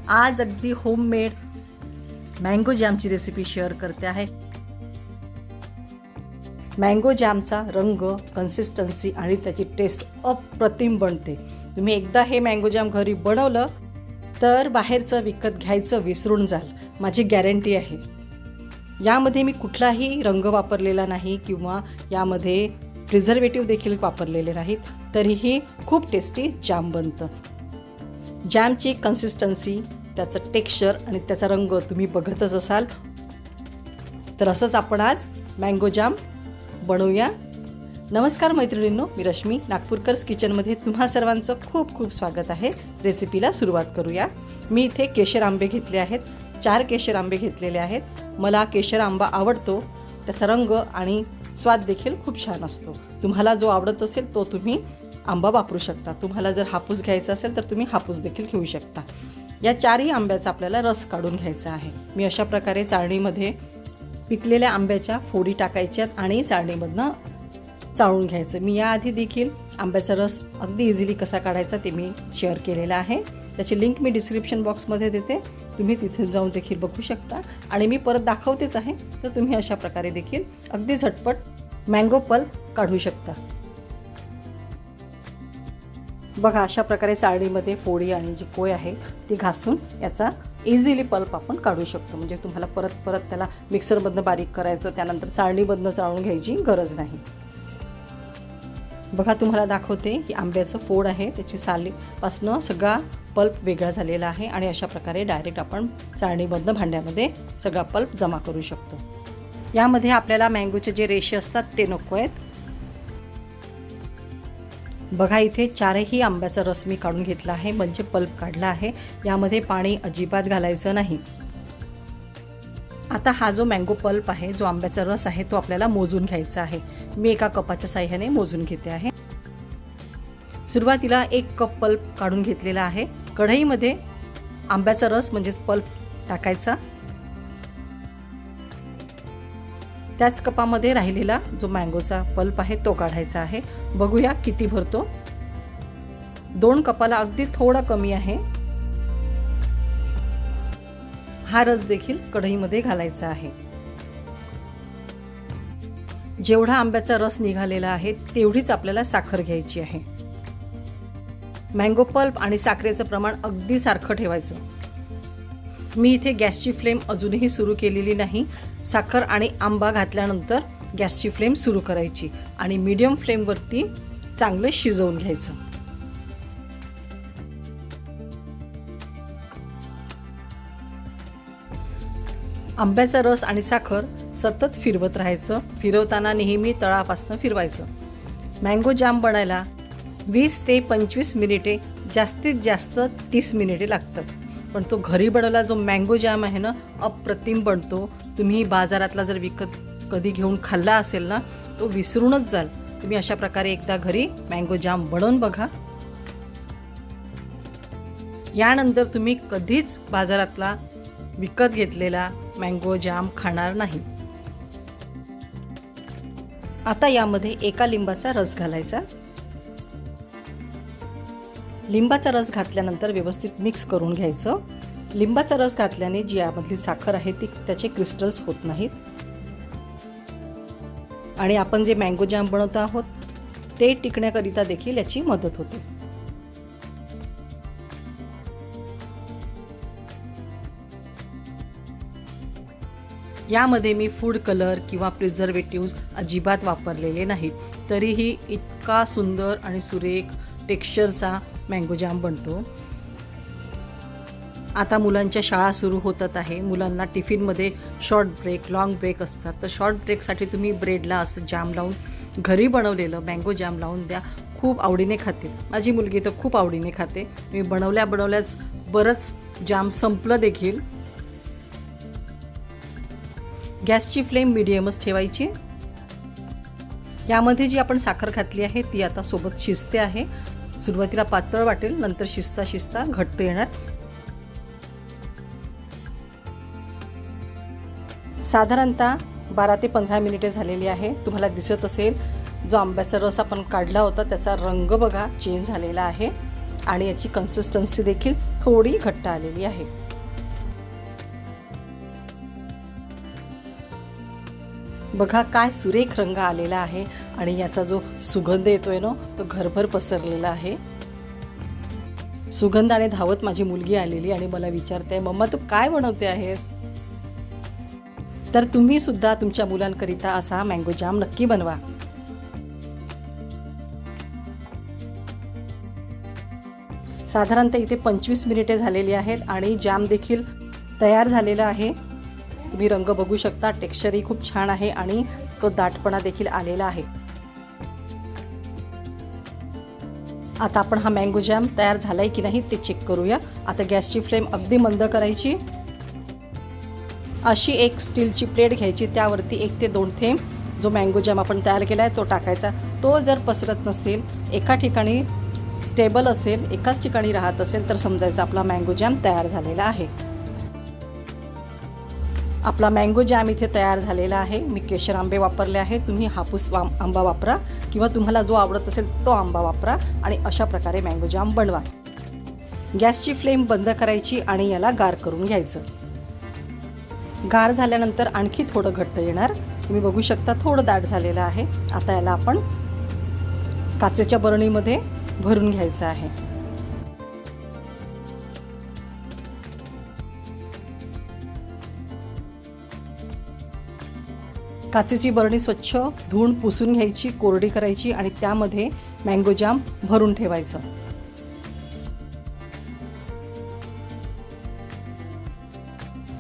आज अगदी homemade mango जॅमची recipe share करते आहे। मँगो जॅमचा रंग, कन्सिस्टन्सी आणि त्याची टेस्ट अप्रतिम बनते। तुम्ही एकदा हे मँगो जॅम घरी बनवलं तर बाहेरचं विकत घ्यायचं विसरून जाल, माझी गॅरंटी आहे। यामध्ये मी कुठलाही रंग वापरलेला नाही किंवा यामध्ये प्रिझर्वेटिव्ह देखील वापरलेले नाहीत, तरीही खूप टेस्टी जॅम बनतं। जॅमची कन्सिस्टन्सी, त्याचं टेक्स्चर आणि त्याचा रंग तुम्ही बघतच असाल। तर असंच आपण आज मँगो जॅम बनवूया। नमस्कार मैत्रिणींनो, मी रश्मी, नागपूरकर्स किचनमध्ये तुम्हा सर्वांचं खूप खूप स्वागत आहे। रेसिपीला सुरुवात करूया। मी इथे केशर आंबे घेतले आहेत, 4 केशर आंबे घेतलेले आहेत। मला केशर आंबा आवडतो, त्याचा रंग आणि स्वाद देखील खूप छान असतो। तुम्हाला जो आवडत असेल तो तुम्ही आंबा वापरू शकता। तुम्हाला जर हापूस घ्यायचा असेल तर तुम्ही हापूस देखील घेऊ शकता। या 4ही आंब्याचा आपल्याला रस काढून घ्यायचा आहे। मी अशा प्रकारे चाळणीमध्ये पिकलेल्या आंब्याच्या फोडी टाकायच्यात आणि चाळणीमधनं चाळून घ्यायचं। मी याआधी देखील आंब्याचा रस अगदी इझिली कसा काढायचा ते मी शेअर केलेला आहे। त्याची लिंक मी डिस्क्रिप्शन बॉक्समध्ये देते, तुम्ही तिथे जाऊन देखील बघू शकता। आणि मी परत दाखवतेच आहे, तर तुम्ही अशा प्रकारे देखील अगदी झटपट मँगो पल्प काढू शकता। बघा, अशा प्रकारे चाळणीमध्ये फोडी आणि जी कोय आहे ती घासून याचा इझिली पल्प आपण काढू शकतो। म्हणजे तुम्हाला परत त्याला मिक्सरमधनं बारीक करायचं, त्यानंतर चाळणीमधनं चाळून घ्यायची गरज नाही। बघा, तुम्हाला दाखवते की आंब्याचं फोड आहे, त्याची सालीपासनं सगळा पल्प वेगळा झालेला आहे आणि अशा प्रकारे डायरेक्ट आपण चाळणीमधनं भांड्यामध्ये सगळा पल्प जमा करू शकतो। यामध्ये आपल्याला मँगोचे जे रेषे असतात ते नको आहेत। बघा, इथे 4ही आंब्याचा रस मी काढून घेतला आहे, म्हणजे पल्प काढला आहे। यामध्ये पाणी अजिबात घालायचं नाही। आता हा जो मँगो पल्प आहे, जो आंब्याचा रस आहे, तो आपल्याला मोजून घ्यायचा आहे। मी एका कपाच्या साहाय्याने मोजून घेते आहे। सुरुवातीला 1 कप पल्प काढून घेतलेला आहे। कढईमध्ये आंब्याचा रस म्हणजेच पल्प टाकायचा। त्याच कपामध्ये राहिलेला जो मँगोचा पल्प आहे तो काढायचा आहे। बघूया किती भरतो। 2 कपाला अगदी थोडा कमी आहे। हा रस देखील कढईमध्ये घालायचा आहे। जेवढा आंब्याचा रस निघालेला आहे तेवढीच आपल्याला साखर घ्यायची आहे। मँगो पल्प आणि साखरेचं प्रमाण अगदी सारखं ठेवायचं। मी इथे गॅसची फ्लेम अजूनही सुरू केलेली नाही। साखर आणि आंबा घातल्यानंतर गॅसची फ्लेम सुरू करायची आणि मीडियम फ्लेमवरती चांगलं शिजवून घ्यायचं। आंब्याचा रस आणि साखर सतत फिरवत राहायचं। फिरवताना नेहमी तळापासून फिरवायचं। मँगो जॅम बनायला 20 ते 25 मिनिटे, जास्तीत जास्त 30 मिनिटे लागतात। पण तो घरी बनवला जो मँगो जॅम आहे ना, अप्रतिम बनतो। तुम्ही बाजारातला जर विकत कधी घेऊन खाल्ला असेल ना, तो विसरूनच जाल। तुम्ही अशा प्रकारे एकदा घरी मँगो जॅम बनवून बघा। यानंतर तुम्ही कधीच बाजारातला विकत घेतलेला मँगो जॅम खाणार नाही। आता यामध्ये 1 लिंबाचा रस घालायचा। लिंबाचा रस घातल्यानंतर व्यवस्थित मिक्स करून घ्यायचं। लिंबाचा रस घातल्याने जी यामधली साखर आहे ती त्याचे क्रिस्टल्स होत नाहीत आणि आपण जे मँगो जॅम बनवत आहोत ते टिकण्याकरिता देखील याची मदत होते। यामध्ये मी फूड कलर किंवा प्रिझर्वेटिव्ह्ज अजिबात वापरलेले नाहीत, तरीही इतका सुंदर आणि सुरेख टेक्स्चरचा मँगो जॅम बनतो। आता मुलांच्या शाळा सुरू होतात आहे। मुलांना टिफिनमध्ये शॉर्ट ब्रेक, लॉंग ब्रेक असतात, तर शॉर्ट ब्रेकसाठी तुम्ही ब्रेडला असं जॅम लावून घरी बनवलेलं मँगो जॅम लावून द्या, खूप आवडीने खाते। माझी मुलगी तर खूप आवडीने खाते। मी बनवल्याच बरंच जॅम संपलं देखील। गॅसची फ्लेम मीडियमच ठेवायची। यामध्ये जी आपण साखर घातली आहे ती आता सोबत शिजते आहे। सुरुवातीला पातळ वाटेल, नंतर शिजता घट्ट येणार। साधारणतः 12 ते 15 मिनिटे झालेली आहे। तुम्हाला दिसत असेल जो आंब्याचा रस आपण काढला होता त्याचा रंग बघा चेंज झालेला आहे आणि याची कन्सिस्टन्सी देखील थोडी घट्ट आलेली आहे. बघा काय सुरेख रंग आलेला आहे आणि याचा जो सुगंध येतोय ना तो घरभर पसरलेला आहे. सुगंधाने धावत माझी मुलगी आलेली आणि मला विचारते, मम्मा तू काय बनवते आहेस? तर तुम्ही सुद्धा तुमच्या मुलांकरिता असा मँगो जाम नक्की बनवा. साधारणतः इथे 25 मिनिटे झालेली आहेत आणि जाम देखील तयार झालेला आहे. तुम्ही रंग बघू शकता, टेक्स्चरही खूप छान आहे आणि तो दाटपणा देखील आलेला आहे. आता आपण हा मँगो जॅम तयार झालाय की नाही ते चेक करूया. आता गॅसची फ्लेम अगदी मंद करायची. अशी एक स्टीलची प्लेट घ्यायची, त्यावरती 1 ते 2 थेंब जो मँगो जॅम आपण तयार केला आहे तो टाकायचा. तो जर पसरत नसेल, एका ठिकाणी स्टेबल असेल, एकाच ठिकाणी राहत असेल तर समजायचं आपला मँगो जॅम तयार झालेला आहे. आपला मँगो जॅम इथे तयार झालेला आहे. मी केशर आंबे वापरले आहे. तुम्ही हापूस आंबा वापरा किंवा तुम्हाला जो आवडत असेल तो आंबा वापरा आणि अशा प्रकारे मँगो जॅम बनवा. गॅसची फ्लेम बंद करायची आणि याला गार करून घ्यायचं. गार झाल्यानंतर आणखी थोडं घट्ट येणार. तुम्ही बघू शकता थोडं दाट झालेलं आहे. आता याला आपण काचेच्या बरणीमध्ये भरून घ्यायचं आहे. काचेची बरणी स्वच्छ धुवून पुसून घ्यायची, कोरडी करायची आणि त्यामध्ये मँगो जाम भरून ठेवायचं.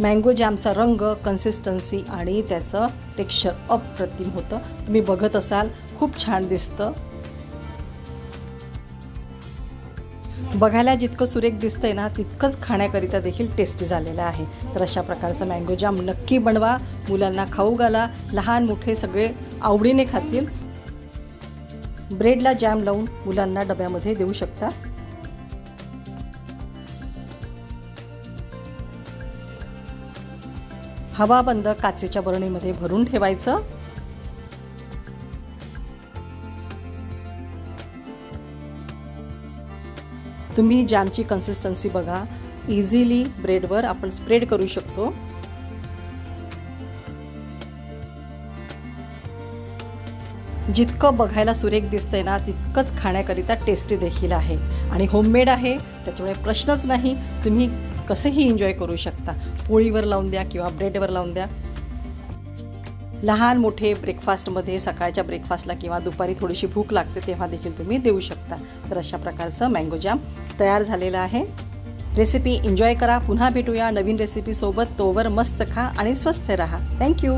मँगो जामचा रंग, कन्सिस्टन्सी आणि त्याचं टेक्स्चर अप्रतिम होतं. तुम्ही बघत असाल खूप छान दिसतं. बघायला जितकं सुरेख दिसतंय ना तितकंच खाण्याकरिता देखील टेस्टी झालेलं आहे. तर अशा प्रकारचं मँगो जाम नक्की बनवा, मुलांना खाऊ घाला. लहान मोठे सगळे आवडीने खातील. ब्रेडला जॅम लावून मुलांना डब्यामध्ये देऊ शकता. हवाबंद काचेच्या बरणीमध्ये भरून ठेवायचं. तुम्ही जॅमची कन्सिस्टन्सी बघा. इझिली ब्रेडवर आपण स्प्रेड करू शकतो. जितकं बघायला सुरेख दिसतंय ना तितकंच खाण्याकरिता टेस्टी देखील आहे आणि होममेड आहे, त्याच्यामुळे प्रश्नच नाही. तुम्ही कसंही एन्जॉय करू शकता. पोळीवर लावून द्या किंवा ब्रेडवर लावून द्या. लहान मोठे ब्रेकफास्टमध्ये, सकाळच्या ब्रेकफास्टला किंवा दुपारी थोडीशी भूक लागते तेव्हा देखील तुम्ही देऊ शकता. तर अशा प्रकारचं मँगो जाम तयार झालेलं आहे. रेसिपी एन्जॉय करा. पुन्हा भेटूया नवीन रेसिपीसोबत. तोवर मस्त खा आणि स्वस्थ राहा. थँक्यू.